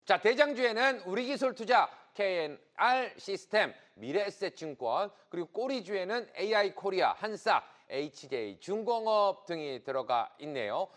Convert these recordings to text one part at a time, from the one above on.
자, 대장주에는 우리기술투자, KNR 시스템, 미래에셋증권, 그리고 꼬리주에는 AI코리아, 한사, HJ중공업 등이 들어가 있네요.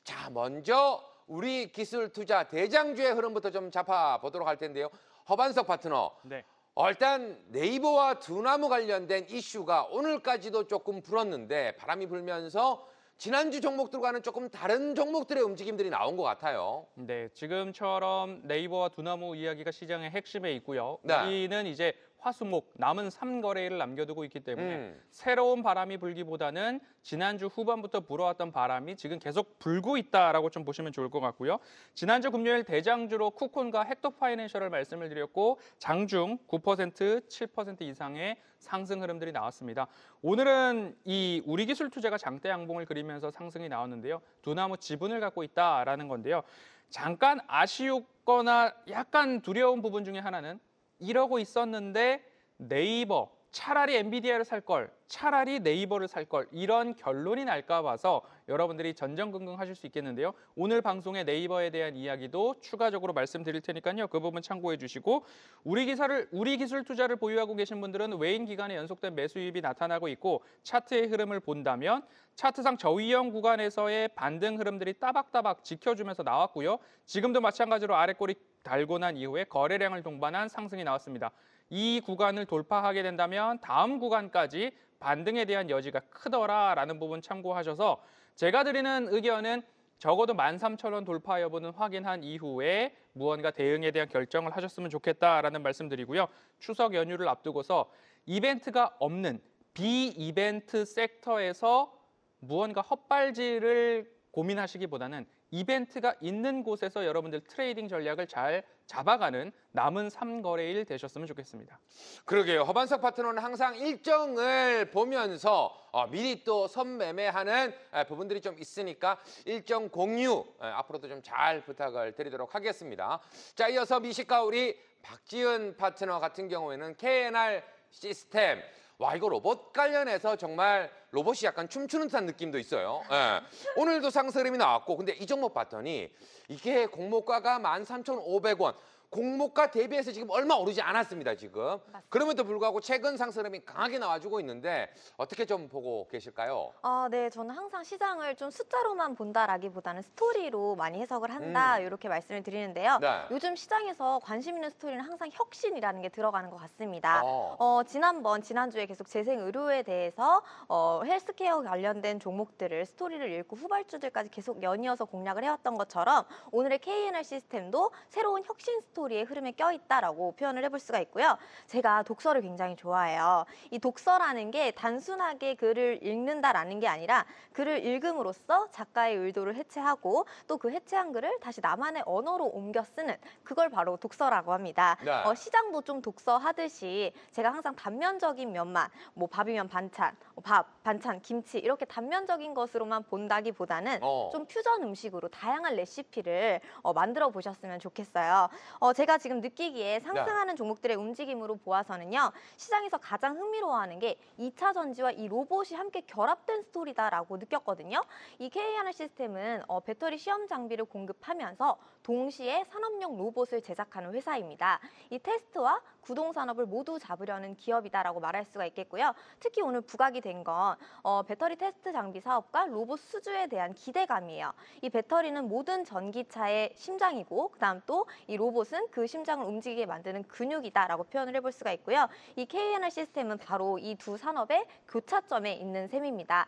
자, 먼저 우리기술투자 대장주의 흐름부터 좀 잡아보도록 할 텐데요. 허반석 파트너. 네. 일단 네이버와 두나무 관련된 이슈가 오늘까지도 조금 불었는데 바람이 불면서 지난주 종목들과는 조금 다른 종목들의 움직임들이 나온 것 같아요. 네, 지금처럼 네이버와 두나무 이야기가 시장의 핵심에 있고요. 네. 우리는 이제 화수목 남은 3거래일을 남겨두고 있기 때문에 새로운 바람이 불기보다는 지난주 후반부터 불어왔던 바람이 지금 계속 불고 있다라고 좀 보시면 좋을 것 같고요. 지난주 금요일 대장주로 쿠콘과 헥토파이낸셜을 말씀을 드렸고 장중 9%, 7% 이상의 상승 흐름들이 나왔습니다. 오늘은 이 우리기술투자가 장대 양봉을 그리면서 상승이 나왔는데요. 두나무 지분을 갖고 있다라는 건데요. 잠깐 아쉬웠거나 약간 두려운 부분 중에 하나는 이러고 있었는데 네이버, 차라리 엔비디아를 살 걸, 차라리 네이버를 살 걸 이런 결론이 날까 봐서 여러분들이 전전긍긍 하실 수 있겠는데요. 오늘 방송에 네이버에 대한 이야기도 추가적으로 말씀드릴 테니까요. 그 부분 참고해 주시고 우리기술 투자를 보유하고 계신 분들은 외인 기간에 연속된 매수입이 나타나고 있고 차트의 흐름을 본다면 차트상 저위험 구간에서의 반등 흐름들이 따박따박 지켜주면서 나왔고요. 지금도 마찬가지로 아래꼬리 달고 난 이후에 거래량을 동반한 상승이 나왔습니다. 이 구간을 돌파하게 된다면 다음 구간까지 반등에 대한 여지가 크더라라는 부분 참고하셔서 제가 드리는 의견은 적어도 13,000원 돌파 여부는 확인한 이후에 무언가 대응에 대한 결정을 하셨으면 좋겠다라는 말씀드리고요. 추석 연휴를 앞두고서 이벤트가 없는 비이벤트 섹터에서 무언가 헛발질을 고민하시기보다는 이벤트가 있는 곳에서 여러분들 트레이딩 전략을 잘 잡아가는 남은 3거래일 되셨으면 좋겠습니다. 그러게요. 허반석 파트너는 항상 일정을 보면서 미리 또 선매매하는 부분들이 좀 있으니까 일정 공유 앞으로도 좀 잘 부탁을 드리도록 하겠습니다. 자, 이어서 미식가 우리 박지은 파트너 같은 경우에는 KNR 시스템. 와, 이거 로봇 관련해서 정말 로봇이 약간 춤추는 듯한 느낌도 있어요. 예. 오늘도 상승 흐름이 나왔고, 근데 이 종목 봤더니 이게 공모가가 13,500원. 공모가 대비해서 지금 얼마 오르지 않았습니다, 지금. 맞습니다. 그럼에도 불구하고 최근 상승 흐름이 강하게 나와주고 있는데 어떻게 좀 보고 계실까요? 네, 저는 항상 시장을 좀 숫자로만 본다라기보다는 스토리로 많이 해석을 한다 이렇게 말씀을 드리는데요. 네. 요즘 시장에서 관심 있는 스토리는 항상 혁신이라는 게 들어가는 것 같습니다. 어. 지난주에 계속 재생의료에 대해서 헬스케어 관련된 종목들을 스토리를 읽고 후발주들까지 계속 연이어서 공략을 해왔던 것처럼 오늘의 KNR 시스템도 새로운 혁신 스토리의 흐름에 껴있다라고 표현을 해볼 수가 있고요. 제가 독서를 굉장히 좋아해요. 이 독서라는 게 단순하게 글을 읽는다라는 게 아니라 글을 읽음으로써 작가의 의도를 해체하고 또 그 해체한 글을 다시 나만의 언어로 옮겨 쓰는 그걸 바로 독서라고 합니다. 네. 시장도 좀 독서하듯이 제가 항상 단면적인 면만 뭐 밥이면 반찬, 밥, 반찬, 김치 이렇게 단면적인 것으로만 본다기보다는 좀 퓨전 음식으로 다양한 레시피를 만들어 보셨으면 좋겠어요. 제가 지금 느끼기에 상승하는 종목들의 움직임으로 보아서는요. 시장에서 가장 흥미로워하는 게 2차 전지와 이 로봇이 함께 결합된 스토리다라고 느꼈거든요. 이 KNR 시스템은 배터리 시험 장비를 공급하면서 동시에 산업용 로봇을 제작하는 회사입니다. 이 테스트와 구동 산업을 모두 잡으려는 기업이다라고 말할 수가 있겠고요. 특히 오늘 부각이 된 건 배터리 테스트 장비 사업과 로봇 수주에 대한 기대감이에요. 이 배터리는 모든 전기차의 심장이고 그다음 또 이 로봇은 그 심장을 움직이게 만드는 근육이다라고 표현을 해볼 수가 있고요. 이 KNR 시스템은 바로 이 두 산업의 교차점에 있는 셈입니다.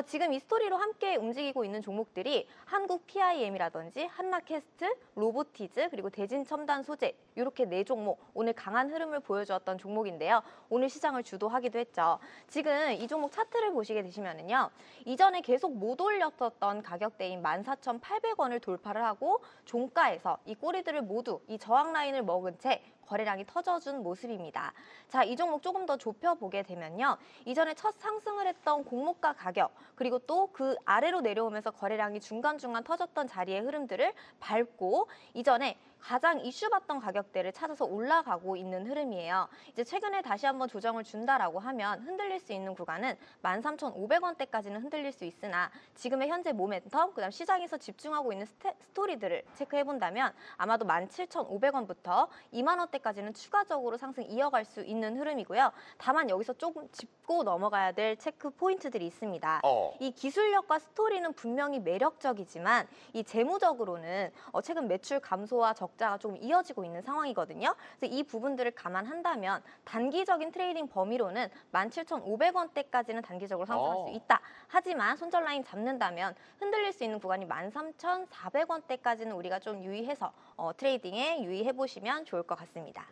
지금 이 스토리로 함께 움직이고 있는 종목들이 한국 PIM이라든지 한나캐스트, 로보티즈 그리고 대진첨단소재 이렇게 4종목 오늘 강한 흐름을 보여주었던 종목인데요. 오늘 시장을 주도하기도 했죠. 지금 이 종목 차트를 보시게 되시면은요. 이전에 계속 못 올렸었던 가격대인 14,800원을 돌파를 하고 종가에서 이 꼬리들을 모두 이 저항 라인을 먹은 채 거래량이 터져준 모습입니다. 자, 이 종목 조금 더 좁혀보게 되면요. 이전에 첫 상승을 했던 공모가 가격 그리고 또 그 아래로 내려오면서 거래량이 중간중간 터졌던 자리의 흐름들을 밟고 이전에 가장 이슈받던 가격대를 찾아서 올라가고 있는 흐름이에요. 이제 최근에 다시 한번 조정을 준다라고 하면 흔들릴 수 있는 구간은 13,500원대까지는 흔들릴 수 있으나 지금의 현재 모멘텀, 그다음 시장에서 집중하고 있는 스토리들을 체크해 본다면 아마도 17,500원부터 2만 원대까지는 추가적으로 상승 이어갈 수 있는 흐름이고요. 다만 여기서 조금 짚고 넘어가야 될 체크 포인트들이 있습니다. 이 기술력과 스토리는 분명히 매력적이지만 이 재무적으로는 최근 매출 감소와 적자가 조금 이어지고 있는 상황이거든요. 그래서 이 부분들을 감안한다면 단기적인 트레이딩 범위로는 17,500원대까지는 단기적으로 상승할 수 있다. 하지만 손절 라인 잡는다면 흔들릴 수 있는 구간이 13,400원대까지는 우리가 좀 유의해서 트레이딩에 유의해 보시면 좋을 것 같습니다.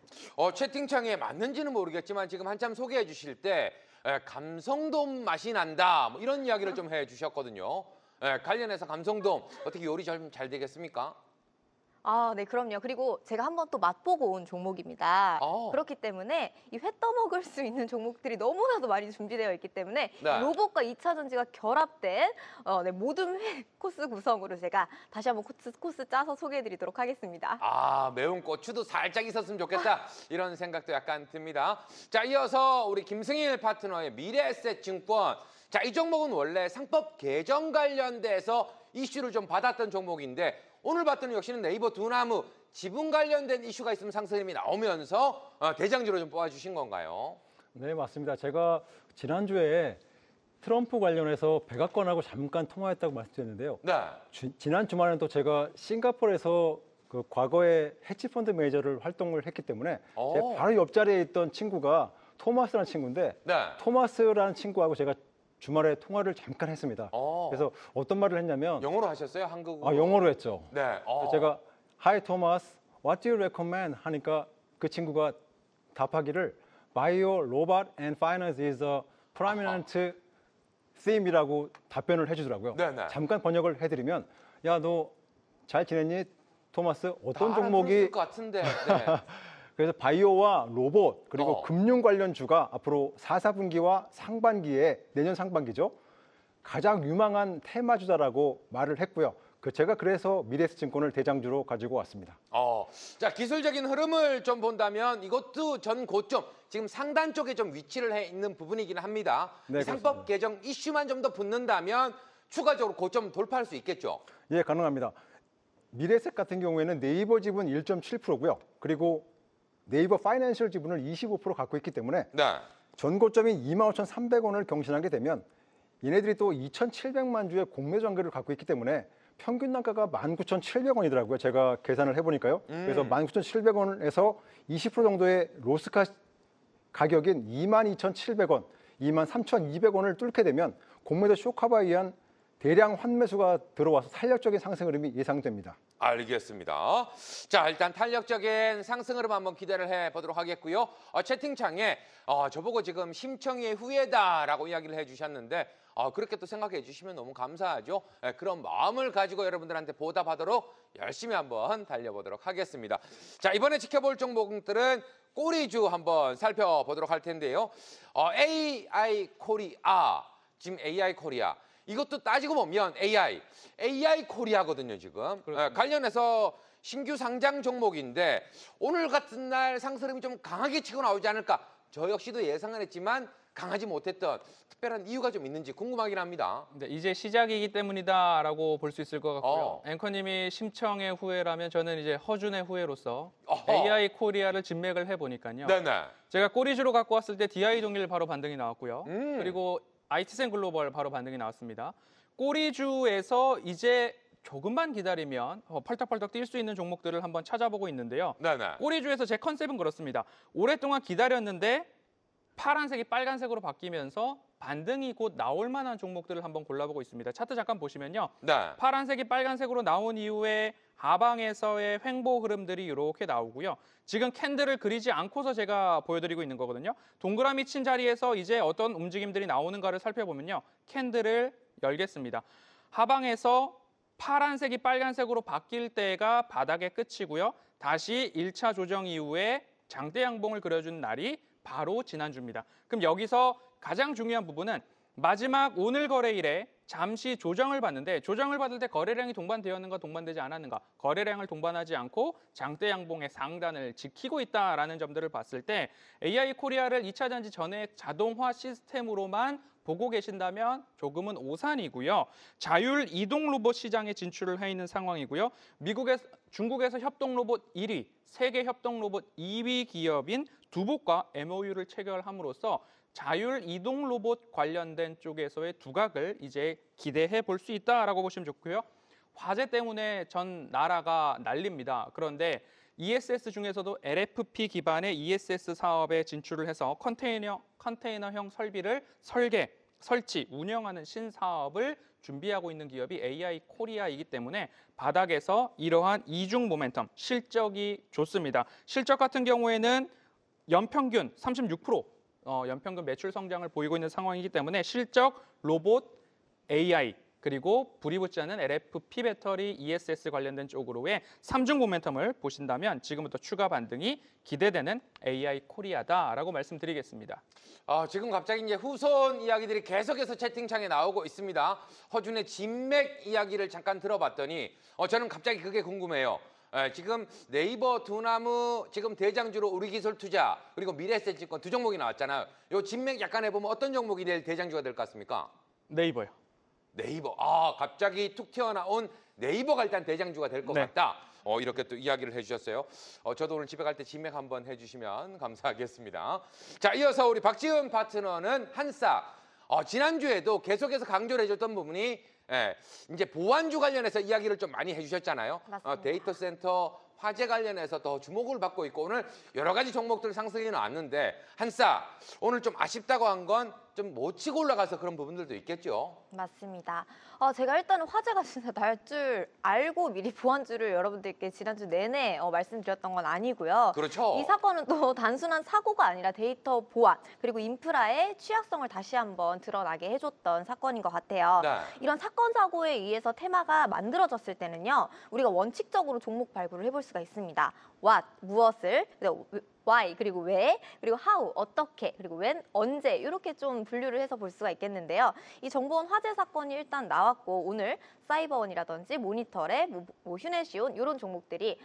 채팅창에 맞는지는 모르겠지만 지금 한참 소개해 주실 때 감성돔 맛이 난다 뭐 이런 이야기를 좀 해주셨거든요. 관련해서 감성돔 어떻게 요리 좀 잘 되겠습니까? 네, 그럼요. 그리고 제가 한번 또 맛보고 온 종목입니다. 그렇기 때문에 이 회 떠먹을 수 있는 종목들이 너무나도 많이 준비되어 있기 때문에 네. 로봇과 2차 전지가 결합된 모든 회 코스 구성으로 제가 다시 한번 코스 짜서 소개해드리도록 하겠습니다. 매운 고추도 살짝 있었으면 좋겠다 이런 생각도 약간 듭니다. 자, 이어서 우리 김승일 파트너의 미래에셋증권. 자, 이 종목은 원래 상법 개정 관련돼서 이슈를 좀 받았던 종목인데 오늘 봤더니 역시는 네이버 두나무 지분 관련된 이슈가 있으면 상승이 나오면서 대장주로 좀 뽑아주신 건가요? 네, 맞습니다. 제가 지난주에 트럼프 관련해서 백악관하고 잠깐 통화했다고 말씀드렸는데요. 네. 지난 주말에는 또 제가 싱가포르에서 그 과거에 헤지펀드 매니저를 활동을 했기 때문에 제 바로 옆자리에 있던 친구가 토마스라는 친구인데 네. 토마스라는 친구하고 제가 주말에 통화를 잠깐 했습니다. 그래서 어떤 말을 했냐면 영어로 하셨어요? 한국어로? 영어로 했죠. 네. 제가 Hi Thomas, what do you recommend? 하니까 그 친구가 답하기를 Bio, Robot and Finance is a prominent theme이라고 답변을 해주더라고요. 네네. 잠깐 번역을 해드리면 야, 너 잘 지냈니? 토마스, 어떤 다 종목이 알아들었을 것 같은데. 네. 그래서 바이오와 로봇 그리고 어. 금융 관련주가 앞으로 4분기와 상반기에 내년 상반기죠. 가장 유망한 테마주다라고 말을 했고요. 제가 그래서 미래에셋증권을 대장주로 가지고 왔습니다. 자, 기술적인 흐름을 좀 본다면 이것도 전 고점, 지금 상단 쪽에 좀 위치를 해 있는 부분이긴 합니다. 네, 이 상법 그렇습니다. 개정 이슈만 좀 더 붙는다면 추가적으로 고점 돌파할 수 있겠죠? 예, 가능합니다. 미래에셋 같은 경우에는 네이버 지분 1.7%고요. 그리고 네이버 파이낸셜 지분을 25% 갖고 있기 때문에 네. 전고점인 25,300원을 경신하게 되면 얘네들이 또 2,700만 주의 공매 관계를 갖고 있기 때문에 평균 단가가 19,700원이더라고요. 제가 계산을 해보니까요. 그래서 19,700원에서 20% 정도의 로스카 가격인 22,700원, 23,200원을 뚫게 되면 공매도 쇼커버에 의한 대량 환매수가 들어와서 탄력적인 상승 흐름이 예상됩니다. 알겠습니다. 자, 일단 탄력적인 상승 흐름 한번 기대를 해보도록 하겠고요. 채팅창에 저보고 지금 심청의 후예다라고 이야기를 해주셨는데 그렇게 또 생각해 주시면 너무 감사하죠. 그런 마음을 가지고 여러분들한테 보답하도록 열심히 한번 달려보도록 하겠습니다. 자, 이번에 지켜볼 종목들은 꼬리주 한번 살펴보도록 할 텐데요. AI 코리아, 지금 AI 코리아. 이것도 따지고 보면 AI 코리아거든요, 지금. 관련해서 신규 상장 종목인데 오늘 같은 날 상승 흐름이 좀 강하게 치고 나오지 않을까. 저 역시도 예상은 했지만 강하지 못했던 특별한 이유가 좀 있는지 궁금하긴 합니다. 네, 이제 시작이기 때문이다라고 볼 수 있을 것 같고요. 앵커님이 심청의 후예라면 저는 이제 허준의 후예로서 AI 코리아를 진맥을 해보니까요. 네네. 제가 꼬리주로 갖고 왔을 때 DI 동일 바로 반등이 나왔고요. 그리고 IT센 글로벌 바로 반등이 나왔습니다. 꼬리주에서 이제 조금만 기다리면 펄떡펄떡 뛸 수 있는 종목들을 한번 찾아보고 있는데요. 네네. 꼬리주에서 제 컨셉은 그렇습니다. 오랫동안 기다렸는데 파란색이 빨간색으로 바뀌면서 반등이 곧 나올 만한 종목들을 한번 골라보고 있습니다. 차트 잠깐 보시면요. 네. 파란색이 빨간색으로 나온 이후에 하방에서의 횡보 흐름들이 이렇게 나오고요. 지금 캔들을 그리지 않고서 제가 보여드리고 있는 거거든요. 동그라미 친 자리에서 이제 어떤 움직임들이 나오는가를 살펴보면요. 캔들을 열겠습니다. 하방에서 파란색이 빨간색으로 바뀔 때가 바닥의 끝이고요. 다시 1차 조정 이후에 장대 양봉을 그려준 날이 바로 지난주입니다. 그럼 여기서 가장 중요한 부분은 마지막 오늘 거래일에 잠시 조정을 받는데 조정을 받을 때 거래량이 동반되었는가 동반되지 않았는가 거래량을 동반하지 않고 장대 양봉의 상단을 지키고 있다라는 점들을 봤을 때 AI 코리아를 2차 전지 전액 자동화 시스템으로만 보고 계신다면 조금은 오산이고요. 자율 이동 로봇 시장에 진출을 해 있는 상황이고요. 중국에서 협동 로봇 1위, 세계 협동 로봇 2위 기업인 두봇과 MOU를 체결함으로써 자율 이동 로봇 관련된 쪽에서의 두각을 이제 기대해 볼 수 있다라고 보시면 좋고요. 화재 때문에 전 나라가 난립니다. 그런데 ESS 중에서도 LFP 기반의 ESS 사업에 진출을 해서 컨테이너형 설비를 설치, 운영하는 신사업을 준비하고 있는 기업이 AI 코리아이기 때문에 바닥에서 이러한 이중 모멘텀, 실적이 좋습니다. 실적 같은 경우에는 연평균 36%, 연평균 매출 성장을 보이고 있는 상황이기 때문에 실적, 로봇, AI, 그리고 불이 붙지 않는 LFP 배터리 ESS 관련된 쪽으로의 3중 모멘텀을 보신다면 지금부터 추가 반등이 기대되는 AI 코리아다라고 말씀드리겠습니다. 지금 갑자기 이제 후손 이야기들이 계속해서 채팅창에 나오고 있습니다. 허준의 진맥 이야기를 잠깐 들어봤더니 저는 갑자기 그게 궁금해요. 지금 네이버 두나무 지금 대장주로 우리기술투자 그리고 미래에셋증권 두 종목이 나왔잖아요. 요 진맥 약간 해보면 어떤 종목이 내일 대장주가 될 것 같습니까? 네이버요. 네이버. 갑자기 툭 튀어나온 네이버가 일단 대장주가 될 것 같다. 이렇게 또 이야기를 해주셨어요. 저도 오늘 집에 갈 때 진맥 한번 해주시면 감사하겠습니다. 자, 이어서 우리 박지은 파트너는 한싸. 지난주에도 계속해서 강조를 해줬던 부분이 이제 보안주 관련해서 이야기를 좀 많이 해주셨잖아요. 데이터 센터 화재 관련해서 더 주목을 받고 있고 오늘 여러 가지 종목들 상승이 나왔는데 한싸 오늘 좀 아쉽다고 한 건 좀 못 치고 올라가서 그런 부분들도 있겠죠. 맞습니다. 제가 일단은 화재가 진짜 날 줄 알고 미리 보안주를 여러분들께 지난주 내내 말씀드렸던 건 아니고요. 그렇죠. 이 사건은 또 단순한 사고가 아니라 데이터 보안 그리고 인프라의 취약성을 다시 한번 드러나게 해줬던 사건인 것 같아요. 네. 이런 사건 사고에 의해서 테마가 만들어졌을 때는요. 우리가 원칙적으로 종목 발굴을 해볼 수가 있습니다. What, 무엇을, why, 그리고 왜, 그리고 how, 어떻게, 그리고 when, 언제 이렇게 좀 분류를 해서 볼 수가 있겠는데요. 이 정보원 화재 사건이 일단 나왔고 오늘 사이버원이라든지 모니터랩, 휴네시온 이런 종목들이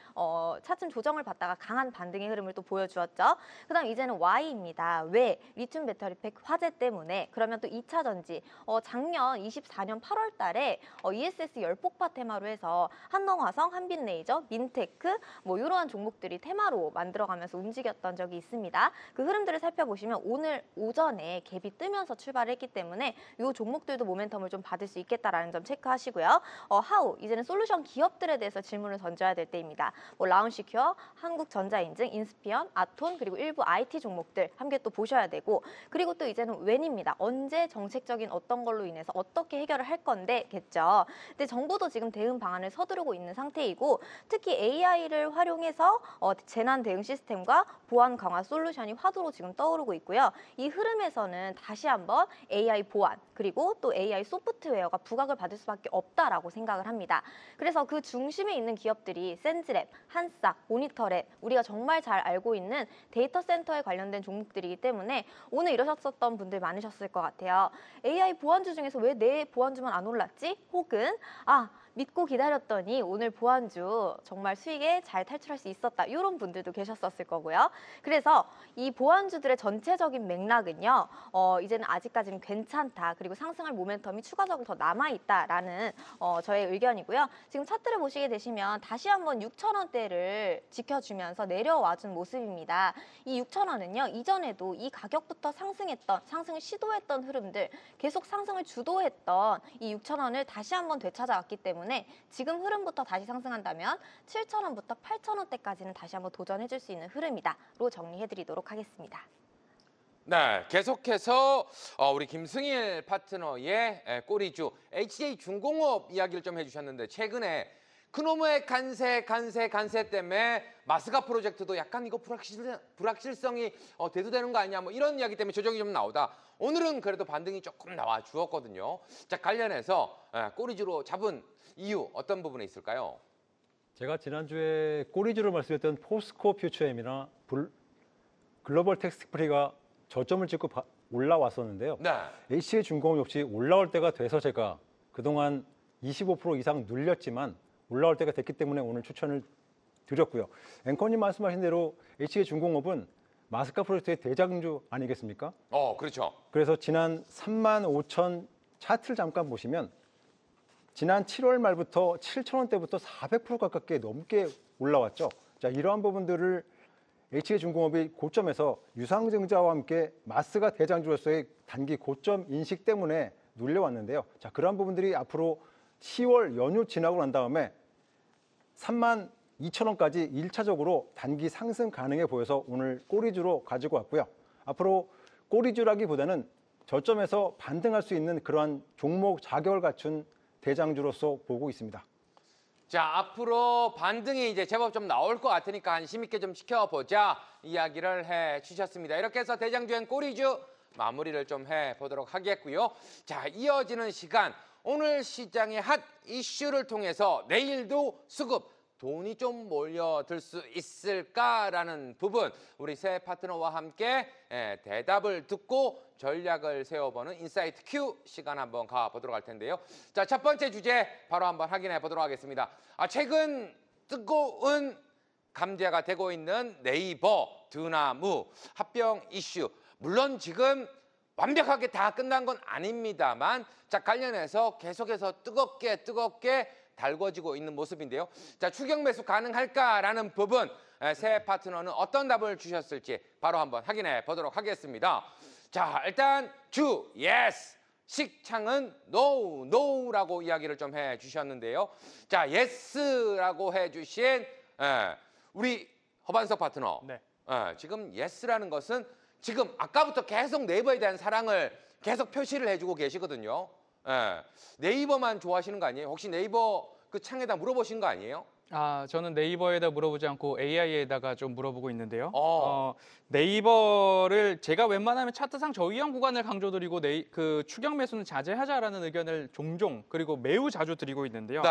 차츰 조정을 받다가 강한 반등의 흐름을 또 보여주었죠. 그다음 이제는 Y입니다. 왜? 리튬 배터리 팩 화재 때문에 그러면 또 2차 전지 작년 24년 8월 달에 ESS 열폭파 테마로 해서 한농화성, 한빛레이저, 민테크 이러한 종목들이 테마로 만들어가면서 움직였던 적이 있습니다. 그 흐름들을 살펴보시면 오늘 오전에 갭이 뜨면서 출발했기 때문에 이 종목들도 모멘텀을 좀 받을 수 있겠다라는 점 체크하시고요. 하우 이제는 솔루션 기업들에 대해서 질문을 던져야 될 때입니다. 라운시큐어, 한국전자인증, 인스피언, 아톤 그리고 일부 IT 종목들 함께 또 보셔야 되고 그리고 또 이제는 웬입니다. 언제 정책적인 어떤 걸로 인해서 어떻게 해결을 할 건데겠죠. 근데 정부도 지금 대응 방안을 서두르고 있는 상태이고 특히 AI를 활용해서 재난 대응 시스템과 보안 강화 솔루션이 화두로 지금 떠오르고 있고요. 이 흐름에서는 다시 한번 AI 보안 그리고 또 AI 소프트웨어가 부각을 받을 수밖에 없다라고 생각을 합니다. 그래서 그 중심에 있는 기업들이 센즈랩, 한싹, 모니터랩 우리가 정말 잘 알고 있는 데이터 센터에 관련된 종목들이기 때문에 오늘 이러셨었던 분들 많으셨을 것 같아요. AI 보안주 중에서 왜 내 보안주만 안 올랐지? 혹은 믿고 기다렸더니 오늘 보안주 정말 수익에 잘 탈출할 수 있었다. 이런 분들도 계셨었을 거고요. 그래서 이 보안주들의 전체적인 맥락은요. 이제는 아직까지는 괜찮다. 그리고 상승할 모멘텀이 추가적으로 더 남아있다라는 저의 의견이고요. 지금 차트를 보시게 되시면 다시 한번 6,000원대를 지켜주면서 내려와준 모습입니다. 이 6,000원은요. 이전에도 이 가격부터 상승을 시도했던 흐름들 계속 상승을 주도했던 이 6,000원을 다시 한번 되찾아왔기 때문에 지금 흐름부터 다시 상승한다면 7,000원부터 8,000원대까지는 다시 한번 도전해줄 수 있는 흐름이다로 정리해드리도록 하겠습니다. 네, 계속해서 우리 김승일 파트너의 꼬리주 HJ중공업 이야기를 좀 해주셨는데 최근에 그놈의 간세 때문에 마스가 프로젝트도 약간 이거 불확실성이 대두되는 거 아니냐 이런 이야기 때문에 조정이 좀 나오다. 오늘은 그래도 반등이 조금 나와 주었거든요. 자, 관련해서 꼬리주로 잡은 이유 어떤 부분에 있을까요? 제가 지난주에 꼬리주로 말씀드렸던 포스코 퓨처엠이나 글로벌 텍스프리가 저점을 찍고 올라왔었는데요. 네. HCJ중공업 역시 올라올 때가 돼서 제가 그동안 25% 이상 눌렸지만 올라올 때가 됐기 때문에 오늘 추천을 드렸고요. 앵커님 말씀하신 대로 HCJ중공업은 마스카 프로젝트의 대장주 아니겠습니까? 그렇죠. 그래서 지난 35,000 차트를 잠깐 보시면 지난 7월 말부터 7,000원대부터 400% 가깝게 넘게 올라왔죠. 자, 이러한 부분들을 HCJ중공업이 고점에서 유상증자와 함께 마스가 대장주로서의 단기 고점 인식 때문에 눌려왔는데요. 자, 그러한 부분들이 앞으로 10월 연휴 지나고 난 다음에 32,000원까지 1차적으로 단기 상승 가능해 보여서 오늘 꼬리주로 가지고 왔고요. 앞으로 꼬리주라기보다는 저점에서 반등할 수 있는 그러한 종목 자격을 갖춘 대장주로서 보고 있습니다. 자, 앞으로 반등이 이제 제법 좀 나올 것 같으니까 관심 있게 좀 지켜보자 이야기를 해 주셨습니다. 이렇게 해서 대장주엔 꼬리주 마무리를 좀 해보도록 하겠고요. 자, 이어지는 시간 오늘 시장의 핫 이슈를 통해서 내일도 수급 돈이 좀 몰려들 수 있을까라는 부분 우리 새 파트너와 함께 대답을 듣고 전략을 세워보는 인사이트 Q 시간 한번 가보도록 할 텐데요. 자, 첫 번째 주제 바로 한번 확인해 보도록 하겠습니다. 최근 뜨거운 감자가 되고 있는 네이버, 두나무 합병 이슈. 물론 지금 완벽하게 다 끝난 건 아닙니다만 자, 관련해서 계속해서 뜨겁게 달궈지고 있는 모습인데요. 자, 추격 매수 가능할까라는 부분 새 파트너는 어떤 답을 주셨을지 바로 한번 확인해 보도록 하겠습니다. 자, 일단 주 예스, 식창은 노라고 이야기를 좀 해주셨는데요. 자, 예스라고 해주신 우리 허반석 파트너. 네. 지금 예스라는 것은 지금 아까부터 계속 네이버에 대한 사랑을 계속 표시를 해주고 계시거든요. 네이버만 좋아하시는 거 아니에요? 혹시 네이버 그 창에다 물어보신 거 아니에요? 저는 네이버에다 물어보지 않고 AI에다가 좀 물어보고 있는데요. 네이버를 제가 웬만하면 차트상 저위험 구간을 강조드리고 그 추격 매수는 자제하자라는 의견을 종종 그리고 매우 자주 드리고 있는데요. 네.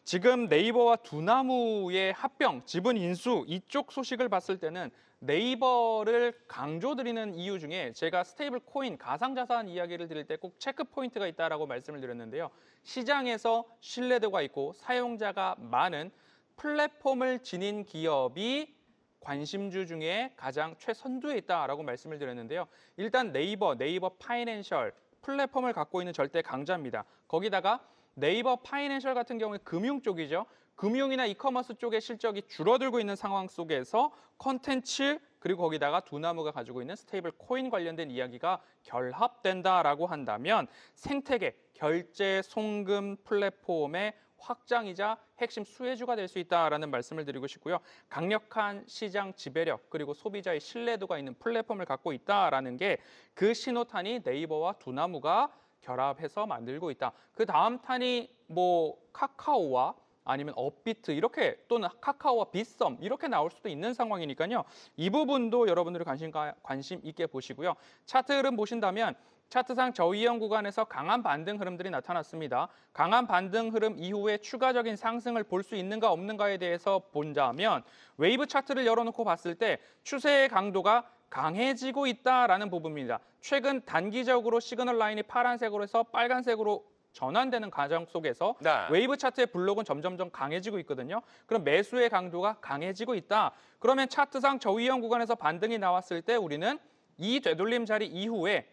지금 네이버와 두나무의 합병, 지분 인수 이쪽 소식을 봤을 때는 네이버를 강조드리는 이유 중에 제가 스테이블 코인, 가상자산 이야기를 드릴 때 꼭 체크 포인트가 있다라고 말씀을 드렸는데요. 시장에서 신뢰도가 있고 사용자가 많은 플랫폼을 지닌 기업이 관심주 중에 가장 최선두에 있다라고 말씀을 드렸는데요. 일단 네이버 파이낸셜 플랫폼을 갖고 있는 절대 강자입니다. 거기다가 네이버 파이낸셜 같은 경우에 금융 쪽이죠. 금융이나 이커머스 쪽의 실적이 줄어들고 있는 상황 속에서 컨텐츠 그리고 거기다가 두나무가 가지고 있는 스테이블 코인 관련된 이야기가 결합된다라고 한다면 생태계, 결제 송금 플랫폼의 확장이자 핵심 수혜주가 될 수 있다라는 말씀을 드리고 싶고요. 강력한 시장 지배력 그리고 소비자의 신뢰도가 있는 플랫폼을 갖고 있다라는 게 그 신호탄이 네이버와 두나무가 결합해서 만들고 있다. 그 다음 탄이 뭐 카카오와 아니면 업비트 이렇게 또는 카카오와 빗썸 이렇게 나올 수도 있는 상황이니까요. 이 부분도 여러분들이 관심 있게 보시고요. 차트 흐름 보신다면 차트상 저위험 구간에서 강한 반등 흐름들이 나타났습니다. 강한 반등 흐름 이후에 추가적인 상승을 볼 수 있는가 없는가에 대해서 본다면 웨이브 차트를 열어놓고 봤을 때 추세의 강도가 강해지고 있다라는 부분입니다. 최근 단기적으로 시그널 라인이 파란색으로 해서 빨간색으로 전환되는 과정 속에서 네. 웨이브 차트의 블록은 점점점 강해지고 있거든요. 그럼 매수의 강도가 강해지고 있다. 그러면 차트상 저위험 구간에서 반등이 나왔을 때 우리는 이 되돌림 자리 이후에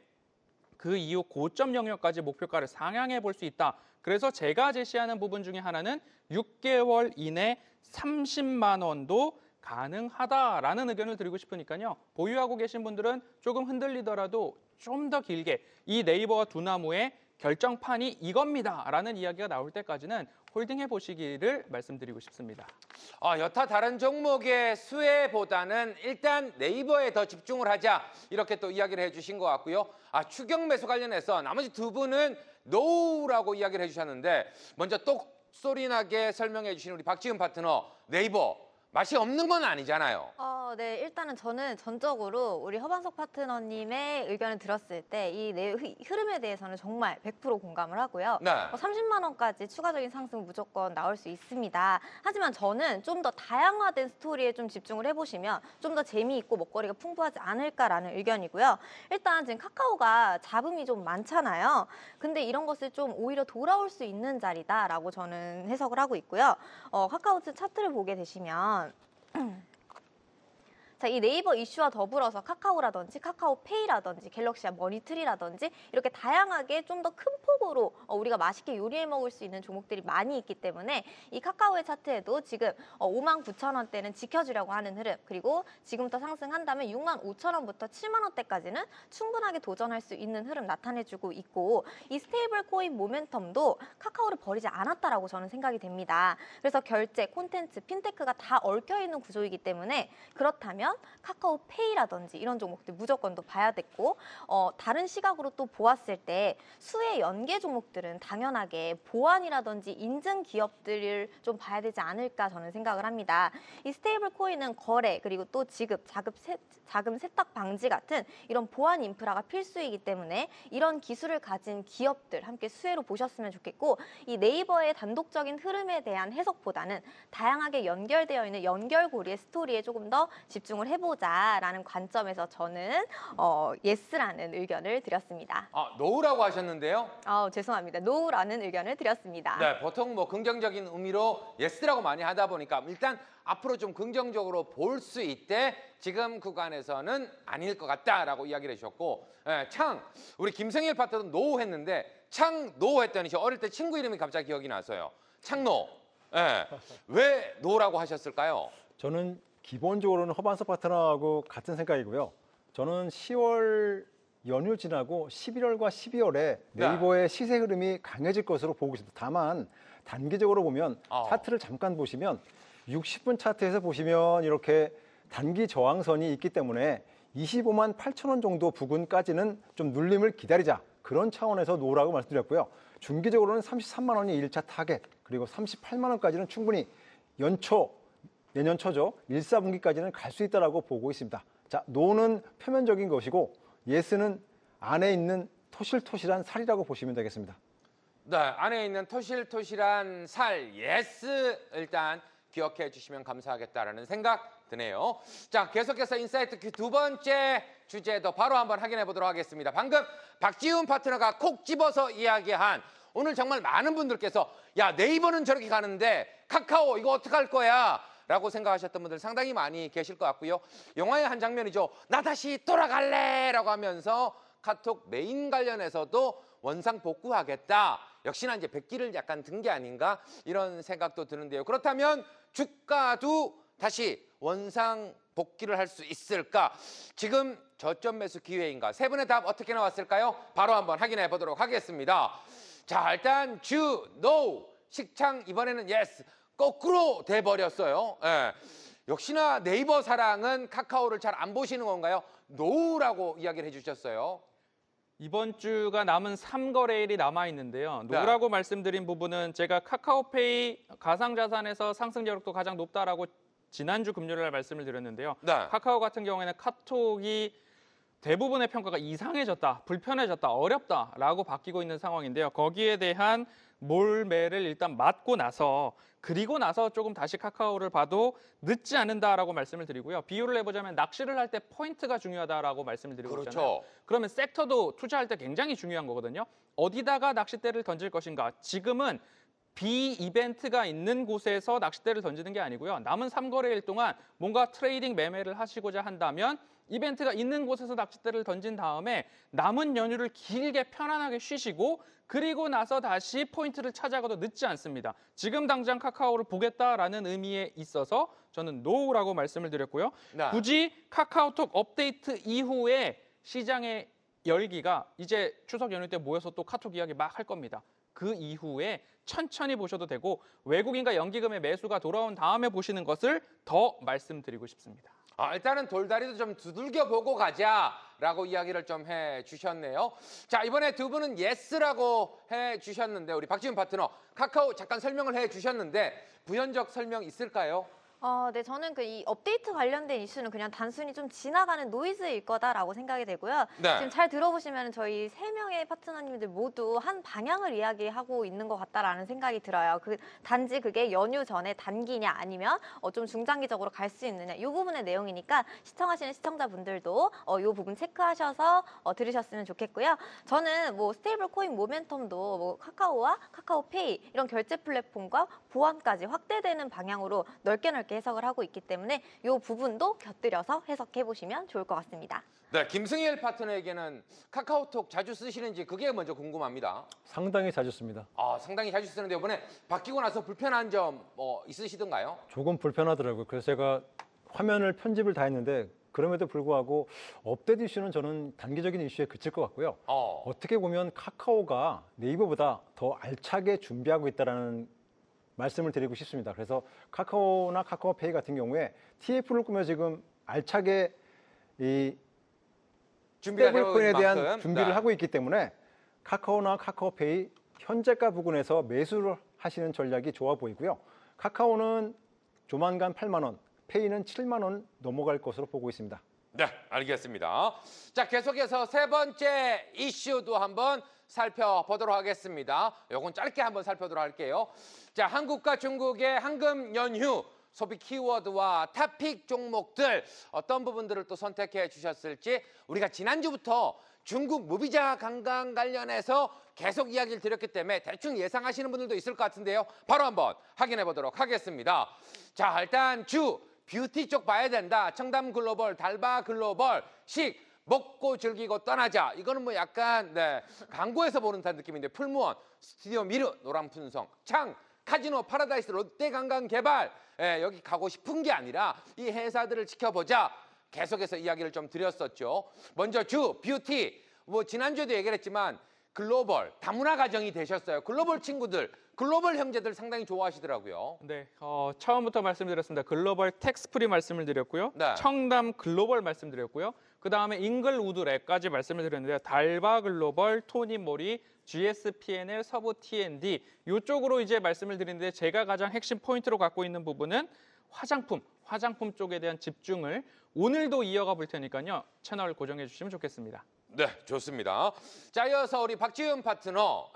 그 이후 고점 영역까지 목표가를 상향해 볼 수 있다. 그래서 제가 제시하는 부분 중에 하나는 6개월 이내 30만 원도 가능하다라는 의견을 드리고 싶으니까요. 보유하고 계신 분들은 조금 흔들리더라도 좀 더 길게 이 네이버와 두나무의 결정판이 이겁니다라는 이야기가 나올 때까지는 홀딩해 보시기를 말씀드리고 싶습니다. 여타 다른 종목의 수혜보다는 일단 네이버에 더 집중을 하자 이렇게 또 이야기를 해주신 것 같고요. 추격 매수 관련해서 나머지 두 분은 노라고 이야기를 해주셨는데 먼저 똑소리 나게 설명해 주신 우리 박지은 파트너 네이버 맛이 없는 건 아니잖아요. 네. 일단은 저는 전적으로 우리 허반석 파트너님의 의견을 들었을 때 이 흐름에 대해서는 정말 100% 공감을 하고요. 네. 30만 원까지 추가적인 상승 무조건 나올 수 있습니다. 하지만 저는 좀 더 다양화된 스토리에 좀 집중을 해보시면 좀 더 재미있고 먹거리가 풍부하지 않을까라는 의견이고요. 일단 지금 카카오가 잡음이 좀 많잖아요. 근데 이런 것을 좀 오히려 돌아올 수 있는 자리다라고 저는 해석을 하고 있고요. 카카오 차트를 보게 되시면 자, 이 네이버 이슈와 더불어서 카카오라든지 카카오페이라든지 갤럭시와 머니트리라든지 이렇게 다양하게 좀 더 큰 폭으로 우리가 맛있게 요리해 먹을 수 있는 종목들이 많이 있기 때문에 이 카카오의 차트에도 지금 59,000원대는 지켜주려고 하는 흐름, 그리고 지금부터 상승한다면 65,000원부터 7만 원대까지는 충분하게 도전할 수 있는 흐름 나타내주고 있고, 이 스테이블 코인 모멘텀도 카카오를 버리지 않았다라고 저는 생각이 됩니다. 그래서 결제, 콘텐츠, 핀테크가 다 얽혀 있는 구조이기 때문에 그렇다면 카카오페이라든지 이런 종목들 무조건 또 봐야 됐고, 다른 시각으로 또 보았을 때 수혜 연계 종목들은 당연하게 보안이라든지 인증 기업들을 좀 봐야 되지 않을까 저는 생각을 합니다. 이 스테이블 코인은 거래, 그리고 또 지급, 자금 세탁 방지 같은 이런 보안 인프라가 필수이기 때문에 이런 기술을 가진 기업들 함께 수혜로 보셨으면 좋겠고, 이 네이버의 단독적인 흐름에 대한 해석보다는 다양하게 연결되어 있는 연결고리의 스토리에 조금 더 집중을 해보자라는 관점에서 저는 예스라는 의견을 드렸습니다. 노우라고 하셨는데요. 죄송합니다. 노우라는 의견을 드렸습니다. 네, 보통 뭐 긍정적인 의미로 예스라고 많이 하다 보니까 일단 앞으로 좀 긍정적으로 볼 수 있대 지금 구간에서는 아닐 것 같다라고 이야기를 해주셨고, 우리 김성일 파트도 노우 했는데 노우 했더니 저 어릴 때 친구 이름이 갑자기 기억이 났어요. 창노. 왜 노우라고 하셨을까요? 저는 기본적으로는 허반석 파트너하고 같은 생각이고요. 저는 10월 연휴 지나고 11월과 12월에 네이버의 시세 흐름이 강해질 것으로 보고 있습니다. 다만 단기적으로 보면 차트를 잠깐 보시면 60분 차트에서 보시면 이렇게 단기 저항선이 있기 때문에 25만 8천 원 정도 부근까지는 좀 눌림을 기다리자, 그런 차원에서 노라고 말씀드렸고요. 중기적으로는 33만 원이 1차 타겟, 그리고 38만 원까지는 충분히 내년 초죠. 1, 4분기까지는 갈 수 있다고 보고 있습니다. 자, 노는 표면적인 것이고 예스는 안에 있는 토실토실한 살이라고 보시면 되겠습니다. 네, 안에 있는 토실토실한 살, 예스 일단 기억해 주시면 감사하겠다라는 생각 드네요. 자, 계속해서 인사이트 큐 두 번째 주제도 바로 한번 확인해 보도록 하겠습니다. 방금 박지훈 파트너가 콕 집어서 이야기한, 오늘 정말 많은 분들께서 야, 네이버는 저렇게 가는데 카카오 이거 어떡할 거야? 라고 생각하셨던 분들 상당히 많이 계실 것 같고요. 영화의 한 장면이죠. 나 다시 돌아갈래! 라고 하면서 카톡 메인 관련해서도 원상 복구하겠다. 역시나 이제 백기를 약간 든 게 아닌가 이런 생각도 드는데요. 그렇다면 주가도 다시 원상 복귀를 할 수 있을까? 지금 저점 매수 기회인가? 세 분의 답 어떻게 나왔을까요? 바로 한번 확인해 보도록 하겠습니다. 자, 일단 노, 식창 이번에는 예스. 거꾸로 돼버렸어요. 역시나 네이버 사랑은 카카오를 잘 안 보시는 건가요? 노우라고 이야기를 해주셨어요. 이번 주가 남은 3거래일이 남아있는데요. 노라고 말씀드린 부분은 제가 카카오페이 가상자산에서 상승 여력도 가장 높다라고 지난주 금요일 날 말씀을 드렸는데요. 카카오 같은 경우에는 카톡이 대부분의 평가가 이상해졌다, 불편해졌다, 어렵다라고 바뀌고 있는 상황인데요. 거기에 대한 몰매를 일단 맞고 나서, 그리고 나서 조금 다시 카카오를 봐도 늦지 않는다라고 말씀을 드리고요. 비유를 해보자면 낚시를 할 때 포인트가 중요하다라고 말씀을 드리고 있잖아요. 그러면 섹터도 투자할 때 굉장히 중요한 거거든요. 어디다가 낚싯대를 던질 것인가. 지금은 비이벤트가 있는 곳에서 낚싯대를 던지는 게 아니고요. 남은 3거래일 동안 뭔가 트레이딩 매매를 하시고자 한다면 이벤트가 있는 곳에서 낚싯대를 던진 다음에 남은 연휴를 길게 편안하게 쉬시고, 그리고 나서 다시 포인트를 찾아가도 늦지 않습니다. 지금 당장 카카오를 보겠다라는 의미에 있어서 저는 노라고 말씀을 드렸고요. 굳이 카카오톡 업데이트 이후에 시장의 열기가 이제 추석 연휴 때 모여서 또 카톡 이야기 막 할 겁니다. 그 이후에 천천히 보셔도 되고, 외국인과 연기금의 매수가 돌아온 다음에 보시는 것을 더 말씀드리고 싶습니다. 일단은 돌다리도 좀 두들겨 보고 가자라고 이야기를 좀 해주셨네요. 자, 이번에 두 분은 예스라고 해주셨는데, 우리 박지훈 파트너 카카오 잠깐 설명을 해주셨는데 부연적 설명 있을까요? 네, 저는 이 업데이트 관련된 이슈는 그냥 단순히 좀 지나가는 노이즈일 거다라고 생각이 되고요. 네. 지금 잘 들어보시면 저희 3명의 파트너님들 모두 한 방향을 이야기하고 있는 것 같다라는 생각이 들어요. 단지 그게 연휴 전에 단기냐 아니면 좀 중장기적으로 갈 수 있느냐 이 부분의 내용이니까 시청하시는 시청자분들도 이 부분 체크하셔서 들으셨으면 좋겠고요. 저는 뭐 스테이블 코인 모멘텀도 뭐 카카오와 카카오페이 이런 결제 플랫폼과 보안까지 확대되는 방향으로 넓게 해석을 하고 있기 때문에 이 부분도 곁들여서 해석해 보시면 좋을 것 같습니다. 네, 김승일 파트너에게는 카카오톡 자주 쓰시는지 그게 먼저 궁금합니다. 상당히 자주 씁니다. 상당히 자주 쓰는데 이번에 바뀌고 나서 불편한 점 있으시던가요? 조금 불편하더라고요. 그래서 제가 화면을 편집을 다 했는데 그럼에도 불구하고 업데이트 이슈는 저는 단기적인 이슈에 그칠 것 같고요. 어떻게 보면 카카오가 네이버보다 더 알차게 준비하고 있다는 말씀을 드리고 싶습니다. 그래서 카카오나 카카오페이 같은 경우에 TF를 꾸며 지금 알차게 이 스테이블 코인에 대한 준비를 하고 있기 때문에 카카오나 카카오페이 현재가 부근에서 매수를 하시는 전략이 좋아 보이고요. 카카오는 조만간 8만 원, 페이는 7만 원 넘어갈 것으로 보고 있습니다. 네, 알겠습니다. 자, 계속해서 세 번째 이슈도 한번 살펴보도록 하겠습니다. 요건 짧게 한번 살펴보도록 할게요. 자, 한국과 중국의 황금 연휴 소비 키워드와 탑픽 종목들 어떤 부분들을 또 선택해 주셨을지 우리가 지난주부터 중국 무비자 관광 관련해서 계속 이야기를 드렸기 때문에 대충 예상하시는 분들도 있을 것 같은데요. 바로 한번 확인해 보도록 하겠습니다. 자, 일단 뷰티 쪽 봐야 된다. 청담 글로벌, 달바 글로벌, 먹고 즐기고 떠나자. 이거는 뭐 약간 광고에서 보는 듯한 느낌인데 풀무원, 스튜디오 미르, 노란푼성, 카지노, 파라다이스, 롯데관광개발 여기 가고 싶은 게 아니라 이 회사들을 지켜보자. 계속해서 이야기를 좀 드렸었죠. 먼저 뷰티, 뭐 지난주에도 얘기를 했지만 글로벌, 다문화 가정이 되셨어요. 글로벌 친구들, 글로벌 형제들 상당히 좋아하시더라고요. 네, 처음부터 말씀드렸습니다. 글로벌 텍스프리 말씀을 드렸고요. 네. 청담 글로벌 말씀드렸고요. 그다음에 잉글우드 랩까지 말씀을 드렸는데요. 달바 글로벌, 토니모리, GSPNL, 서부 T&D 이쪽으로 이제 말씀을 드리는데 제가 가장 핵심 포인트로 갖고 있는 부분은 화장품 쪽에 대한 집중을 오늘도 이어가 볼 테니까요. 채널 고정해 주시면 좋겠습니다. 네, 좋습니다. 자, 이어서 우리 박지훈 파트너.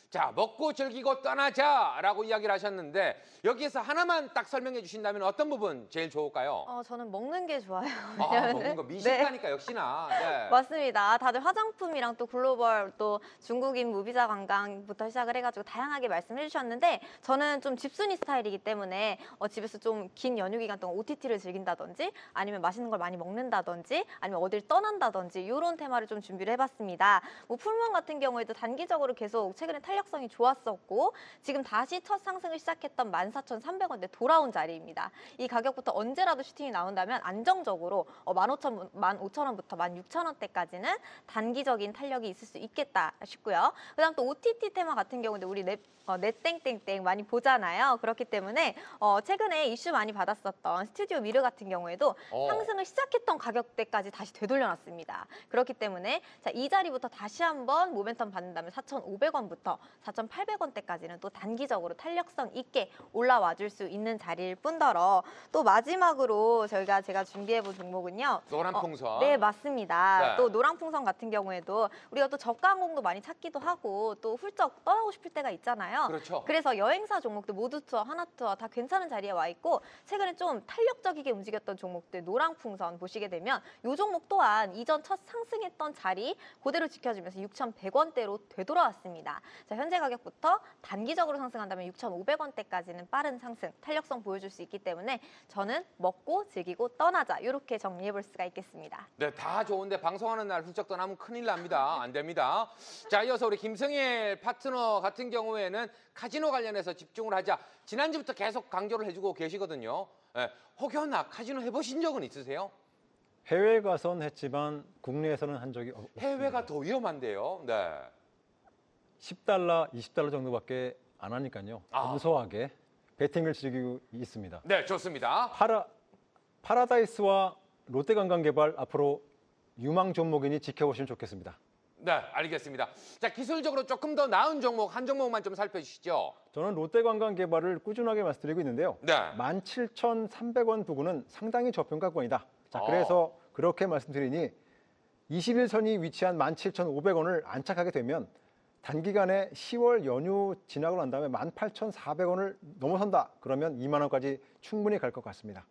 자, 먹고 즐기고 떠나자라고 이야기를 하셨는데 여기에서 하나만 딱 설명해 주신다면 어떤 부분 제일 좋을까요? 저는 먹는 게 좋아요. 먹는 거 미식가니까 역시나. 네. 맞습니다. 다들 화장품이랑 또 글로벌 또 중국인 무비자 관광부터 시작을 해가지고 다양하게 말씀해 주셨는데 저는 좀 집순이 스타일이기 때문에 집에서 좀 긴 연휴 기간 동안 OTT를 즐긴다든지 아니면 맛있는 걸 많이 먹는다든지 아니면 어딜 떠난다든지 이런 테마를 좀 준비를 해봤습니다. 뭐 풀무원 같은 경우에도 단기적으로 계속 최근에 탄력성이 좋았었고 지금 다시 첫 상승을 시작했던 14,300원대 돌아온 자리입니다. 이 가격부터 언제라도 슈팅이 나온다면 안정적으로 15,000원부터 16,000원대까지는 단기적인 탄력이 있을 수 있겠다 싶고요. 그다음 또 OTT 테마 같은 경우는 우리 넷땡땡땡 많이 보잖아요. 그렇기 때문에 최근에 이슈 많이 받았었던 스튜디오 미르 같은 경우에도 상승을 시작했던 가격대까지 다시 되돌려놨습니다. 그렇기 때문에 이 자리부터 다시 한번 모멘텀 받는다면 4,500원부터 4,800원대까지는 또 단기적으로 탄력성 있게 올라와 줄 수 있는 자리일 뿐더러 또 마지막으로 제가 준비해본 종목은요. 노란풍선. 네, 맞습니다. 네. 또 노란풍선 같은 경우에도 우리가 또 저가 항공도 많이 찾기도 하고 또 훌쩍 떠나고 싶을 때가 있잖아요. 그렇죠. 그래서 여행사 종목들 모두투어, 하나투어 다 괜찮은 자리에 와 있고 최근에 좀 탄력적이게 움직였던 종목들 노란풍선 보시게 되면 이 종목 또한 이전 첫 상승했던 자리 그대로 지켜주면서 6,100원대로 되돌아왔습니다. 자, 현재 가격부터 단기적으로 상승한다면 6,500원대까지는 빠른 상승, 탄력성 보여줄 수 있기 때문에 저는 먹고 즐기고 떠나자 이렇게 정리해볼 수가 있겠습니다. 네, 다 좋은데 방송하는 날 훌쩍 떠나면 큰일 납니다. 안 됩니다. 자, 이어서 우리 김승일 파트너 같은 경우에는 카지노 관련해서 집중을 하자. 지난주부터 계속 강조를 해주고 계시거든요. 혹여나 카지노 해보신 적은 있으세요? 해외 가선 했지만 국내에서는 한 적이 없습니다. 해외가 더 위험한데요. 네. $10, $20 정도밖에 안 하니까요. 검소하게 베팅을 즐기고 있습니다. 네, 좋습니다. 파라다이스와 롯데관광개발 앞으로 유망 종목이니 지켜보시면 좋겠습니다. 네, 알겠습니다. 자, 기술적으로 조금 더 나은 종목 한 종목만 좀 살펴주시죠. 저는 롯데관광개발을 꾸준하게 말씀드리고 있는데요. 네. 17,300원 부근은 상당히 저평가 구간이다. 자, 아. 그래서 그렇게 말씀드리니 21선이 위치한 17,500원을 안착하게 되면 단기간에 10월 연휴 지나고 난 다음에 18,400원을 넘어선다. 그러면 2만 원까지 충분히 갈 것 같습니다.